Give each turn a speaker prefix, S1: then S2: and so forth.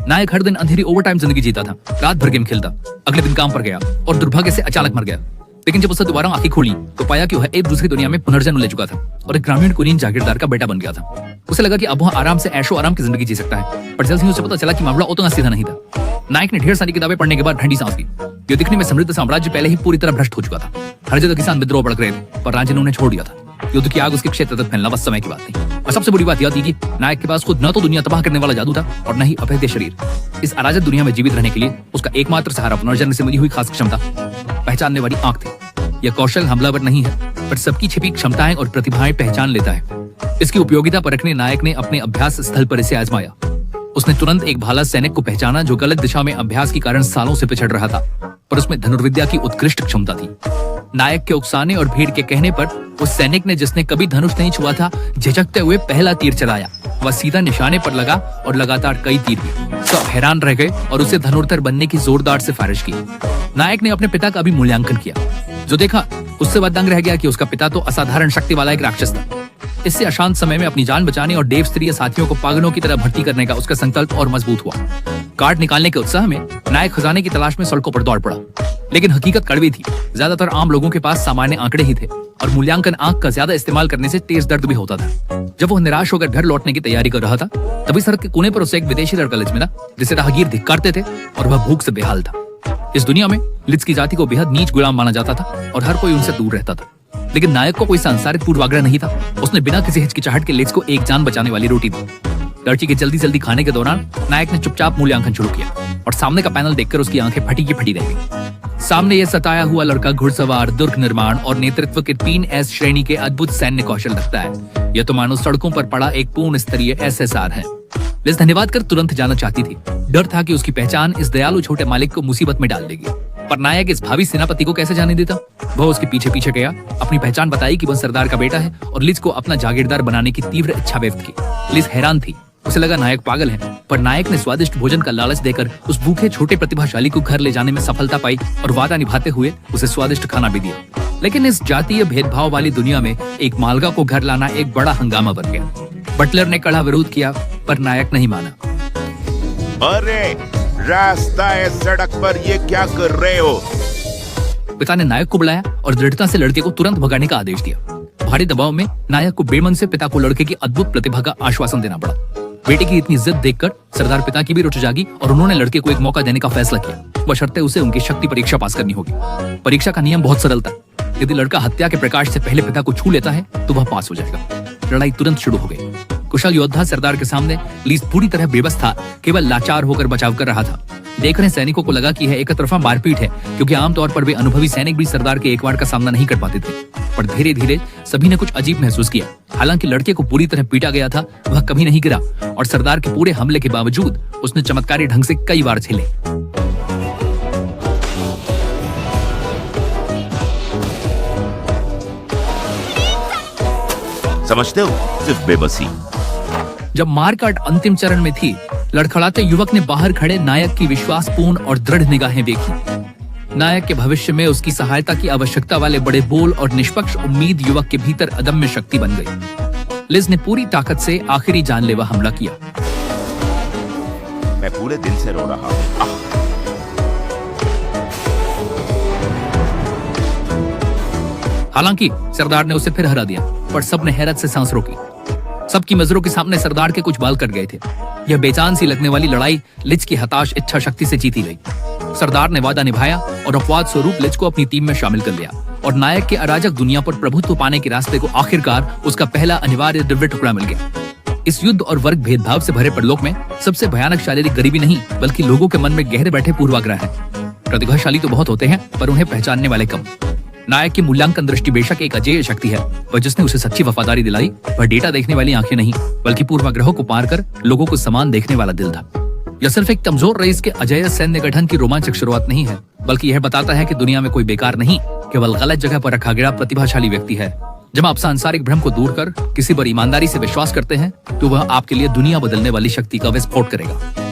S1: नायक हर दिन अंधेरी ओवरटाइम जिंदगी जीता था, रात भर गेम खेलता, अगले दिन काम पर गया और दुर्भाग्य से अचानक मर गया। लेकिन जब उसे दोबारा आंखें खोली तो पाया कि वह एक दूसरी दुनिया में पुनर्जन्म ले चुका था और एक ग्रामीण कुलीन जागीरदार का बेटा बन गया था। उसे लगा कि अब वह आराम से ऐशो आराम की जिंदगी जी सकता है, पर जल्द ही उसे पता चला कि मामला उतना सीधा नहीं था। नायक ने ढेर सारी किताबें पढ़ने के बाद ठंडी सांस ली। ये दिखने में समृद्ध साम्राज्य पहले ही पूरी तरह भ्रष्ट हो चुका था। हर जगह किसान विद्रोह भड़क रहे थे, पर राजा ने उन्हें छोड़ दिया था। युद्ध की आग उसके क्षेत्र तक फैलना बस समय की बात थी। और सबसे बड़ी बात यह थी कि नायक के पास खुद न तो दुनिया तबाह करने वाला जादू था और न ही अभेद्य शरीर। इस अराजक दुनिया में जीवित रहने के लिए उसका एकमात्र सहारा पुनर्जन्म से मिली हुई खास क्षमता, पहचानने वाली आंख थी। यह कौशल हमलावर नहीं है, पर सबकी छिपी क्षमताएं और प्रतिभाएं पहचान लेता है। इसकी उपयोगिता परखने नायक ने अपने अभ्यास स्थल पर इसे आजमाया। उसने तुरंत एक भाला सैनिक को पहचाना जो गलत दिशा में अभ्यास के कारण सालों से पिछड़ रहा था, पर उसमें धनुर्विद्या की उत्कृष्ट क्षमता थी। नायक के उकसाने और भीड़ के कहने पर उस सैनिक ने, जिसने कभी धनुष नहीं छुआ था, झिझकते हुए पहला तीर चलाया। वह सीधा निशाने पर लगा और लगातार कई तीर भी। सब हैरान रह गए और उसे धनुर्धर बनने की जोरदार सिफारिश की। नायक ने अपने पिता का भी मूल्यांकन किया। जो देखा उससे वह दंग रह गया कि उसका पिता तो असाधारण शक्ति वाला एक राक्षस था। इससे अशांत समय में अपनी जान बचाने और देवस्तरीय साथियों को पागलों की तरह भर्ती करने का उसका संकल्प और मजबूत हुआ। कार्ड निकालने के उत्साह में नायक खजाने की तलाश में सड़कों पर दौड़ पड़ा। लेकिन हकीकत कड़वी थी। ज्यादातर आम लोगों के पास सामान्य आंकड़े ही थे और मूल्यांकन आंक का ज्यादा इस्तेमाल करने से तेज दर्द भी होता था। जब वो निराश होकर घर लौटने की तैयारी कर रहा था, तभी सड़क के कोने पर उसे एक विदेशी लड़का लिज मिला, जिसे राहगीर धिक्कारते थे और वह भूख से बेहाल था। इस दुनिया में लिज की जाति को बेहद नीच गुलाम माना जाता था और हर कोई उनसे दूर रहता था। लेकिन नायक को कोई सांसारिक पूर्वाग्रह नहीं था। उसने बिना किसी हिचकिचाहट के लिज को एक जान बचाने वाली रोटी दी। लड़की के जल्दी जल्दी खाने के दौरान नायक ने चुपचाप मूल्यांकन शुरू किया और सामने का पैनल देखकर उसकी आंखें फटी की फटी रह गई। सामने यह सताया हुआ लड़का घुड़सवार, दुर्ग निर्माण और नेतृत्व के 3S श्रेणी के अद्भुत सैन्य कौशल रखता है। यह तो मानो सड़कों पर पड़ा एक पूर्ण स्तरीय SSR है। लिज धन्यवाद कर तुरंत जाना चाहती थी। डर था कि उसकी पहचान इस दयालु छोटे मालिक को मुसीबत में डाल देगी। पर नायक इस भावी सेनापति को कैसे जाने देता। वह उसके पीछे पीछे गया, अपनी पहचान बताई कि वह सरदार का बेटा है और लिज को अपना जागीरदार बनाने की तीव्र इच्छा व्यक्त की। लिज हैरान थी। उसे लगा नायक पागल है, पर नायक ने स्वादिष्ट भोजन का लालच देकर उस भूखे छोटे प्रतिभाशाली को घर ले जाने में सफलता पाई और वादा निभाते हुए उसे स्वादिष्ट खाना भी दिया। लेकिन इस जातीय भेदभाव वाली दुनिया में एक मालगा को घर लाना एक बड़ा हंगामा बन गया। बटलर ने कड़ा विरोध किया, पर नायक नहीं माना।
S2: अरे रास्ता है सड़क पर, ये क्या कर रहे हो?
S1: पिता ने नायक को बुलाया और दृढ़ता से लड़के को तुरंत भगाने का आदेश दिया। भारी दबाव में नायक को बेमन से पिता को लड़के की अद्भुत प्रतिभा का आश्वासन देना पड़ा। बेटे की इतनी जिद देखकर सरदार पिता की भी रुचि जागी और उन्होंने लड़के को एक मौका देने का फैसला किया। बशर्ते उसे उनकी शक्ति परीक्षा पास करनी होगी। परीक्षा का नियम बहुत सरल था। यदि लड़का हत्या के प्रकाश से पहले पिता को छू लेता है तो वह पास हो जाएगा। लड़ाई तुरंत शुरू हो गई। कुशल योद्धा सरदार के सामने लिज पूरी तरह बेबस था, केवल लाचार होकर बचाव कर रहा था। देख रहे सैनिकों को लगा कि यह एक तरफा मारपीट है, क्योंकि आमतौर पर वे अनुभवी सैनिक भी सरदार के एक वार का सामना नहीं कर पाते थे। पर धीरे धीरे सभी ने कुछ अजीब महसूस किया। हालांकि लड़के को पूरी तरह पीटा गया था, वह कभी नहीं गिरा और सरदार के पूरे हमले के बावजूद उसने चमत्कारी ढंग से कई बार झेले।
S2: समझते हो, सिर्फ बेबसी।
S1: जब मारकाट अंतिम चरण में थी, लड़खड़ाते युवक ने बाहर खड़े नायक की विश्वासपूर्ण और दृढ़ निगाहें देखी। नायक के भविष्य में उसकी सहायता की आवश्यकता वाले बड़े बोल और निष्पक्ष उम्मीद युवक के भीतर अदम्य शक्ति बन गई। लिज ने पूरी ताकत से आखिरी जानलेवा हमला किया।
S2: मैं पूरे दिन से रो रहा हूं।
S1: हालांकि सरदार ने उसे फिर हरा दिया, पर सबने हैरत से सांस रोकी। सबकी नजरों के सामने सरदार के कुछ बाल कट गए थे। यह बेजान सी लगने वाली लड़ाई लिज की हताश इच्छा शक्ति से जीती गई। सरदार ने वादा निभाया और अपवाद स्वरूप लिज को अपनी टीम में शामिल कर लिया और नायक के अराजक दुनिया पर प्रभुत्व पाने के रास्ते को आखिरकार उसका पहला अनिवार्य दिव्य टुकड़ा मिल गया। इस युद्ध और वर्ग भेदभाव से भरे परलोक में सबसे भयानक शारीरिक गरीबी नहीं, बल्कि लोगों के मन में गहरे बैठे पूर्वाग्रह है। प्रतिभाशाली तो बहुत होते हैं, पर उन्हें पहचानने वाले कम। नायक की मूल्यांकन दृष्टि बेशक एक अजेय शक्ति है, पर जिसने उसे सच्ची वफादारी दिलाई वह डेटा देखने वाली आंखें नहीं, बल्कि पूर्वाग्रहों को पार कर लोगों को समान देखने वाला दिल था। यह सिर्फ एक कमजोर रईस के अजेय सैन्य गठन की रोमांचक शुरुआत नहीं है, बल्कि यह बताता है कि दुनिया में कोई बेकार नहीं, केवल गलत जगह पर रखा गया प्रतिभाशाली व्यक्ति है। जब आप सांसारिक भ्रम को दूर कर किसी पर ईमानदारी से विश्वास करते हैं, तो वह आपके लिए दुनिया बदलने वाली शक्ति का विस्फोट करेगा।